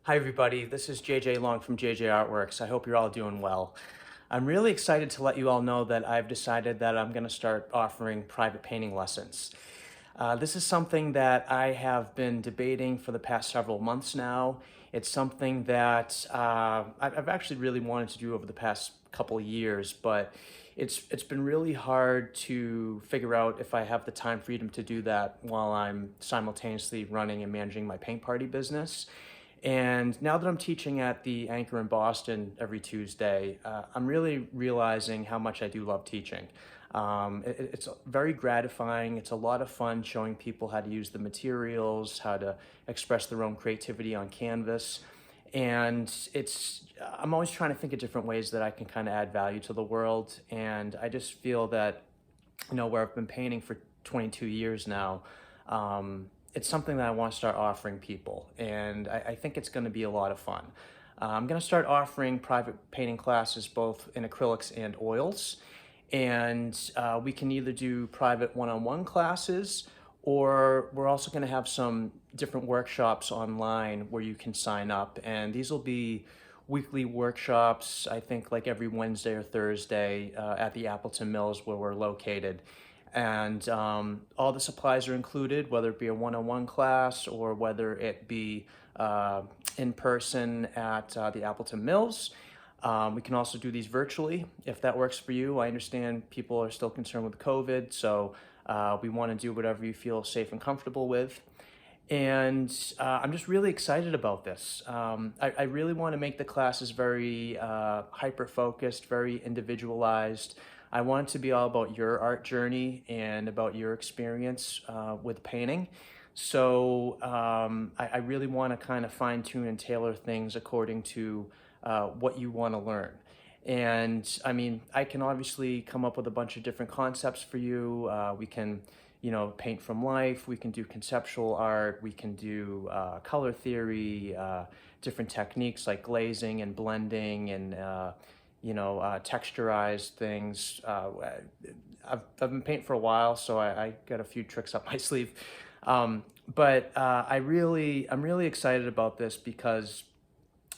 Hi everybody, this is JJ Long from JJArtworks. I hope you're all doing well. I'm really excited to let you all know that I've decided that I'm going to start offering private painting lessons. This is something that I have been debating for the past several months now. It's something that I've actually really wanted to do over the past couple of years, but it's been really hard to figure out if I have the time freedom to do that while I'm simultaneously running and managing my paint party business. And now that I'm teaching at the Anchor in Boston every Tuesday, I'm really realizing how much I do love teaching. It's very gratifying. It's a lot of fun showing people how to use the materials, how to express their own creativity on canvas. And I'm always trying to think of different ways that I can kind of add value to the world. And I just feel that, where I've been painting for 22 years now, it's something that I want to start offering people, and I think it's going to be a lot of fun. I'm going to start offering private painting classes both in acrylics and oils, and we can either do private one-on-one classes, or we're also going to have some different workshops online where you can sign up, and these will be weekly workshops, I think like every Wednesday or Thursday at the Appleton Mills where we're located. And all the supplies are included, whether it be a one-on-one class or whether it be in person at the Appleton Mills. We can also do these virtually if that works for you. I understand people are still concerned with COVID, so we want to do whatever you feel safe and comfortable with. And I'm just really excited about this. I really want to make the classes very hyper-focused, very individualized. I want it to be all about your art journey and about your experience with painting. So I really want to kind of fine tune and tailor things according to what you want to learn. And I mean, I can obviously come up with a bunch of different concepts for you. We can, paint from life. We can do conceptual art. We can do color theory, different techniques like glazing and blending and texturized things. I've been painting for a while, so I got a few tricks up my sleeve. But I'm really excited about this because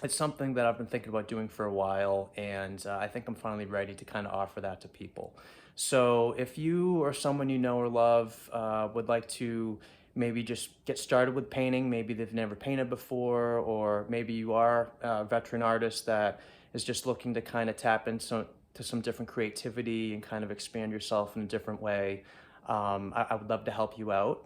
it's something that I've been thinking about doing for a while, and I think I'm finally ready to kind of offer that to people. So if you or someone you know or love would like to maybe just get started with painting, maybe they've never painted before, or maybe you are a veteran artist that is just looking to kind of tap into some different creativity and kind of expand yourself in a different way, I would love to help you out.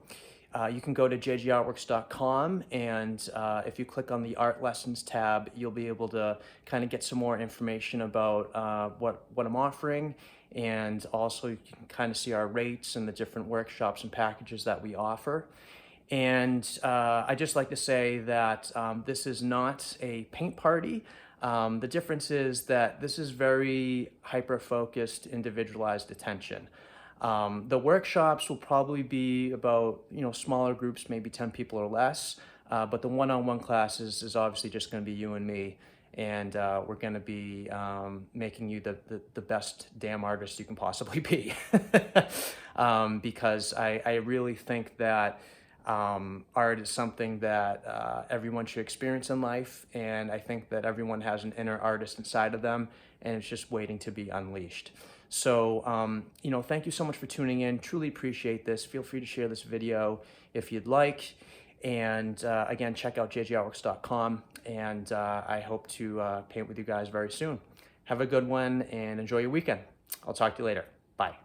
You can go to JJArtworks.com, and if you click on the Art Lessons tab, you'll be able to kind of get some more information about what I'm offering, and also you can kind of see our rates and the different workshops and packages that we offer. And I just like to say that this is not a paint party. The difference is that this is very hyper-focused, individualized attention. The workshops will probably be about, smaller groups, maybe 10 people or less. But the one-on-one classes is obviously just going to be you and me. And we're going to be making you the best damn artist you can possibly be. Because I really think that art is something that everyone should experience in life, and I think that everyone has an inner artist inside of them, and it's just waiting to be unleashed. So, thank you so much for tuning in. Truly appreciate this. Feel free to share this video if you'd like. And again, check out JJArtworks.com, and I hope to paint with you guys very soon. Have a good one and enjoy your weekend. I'll talk to you later. Bye.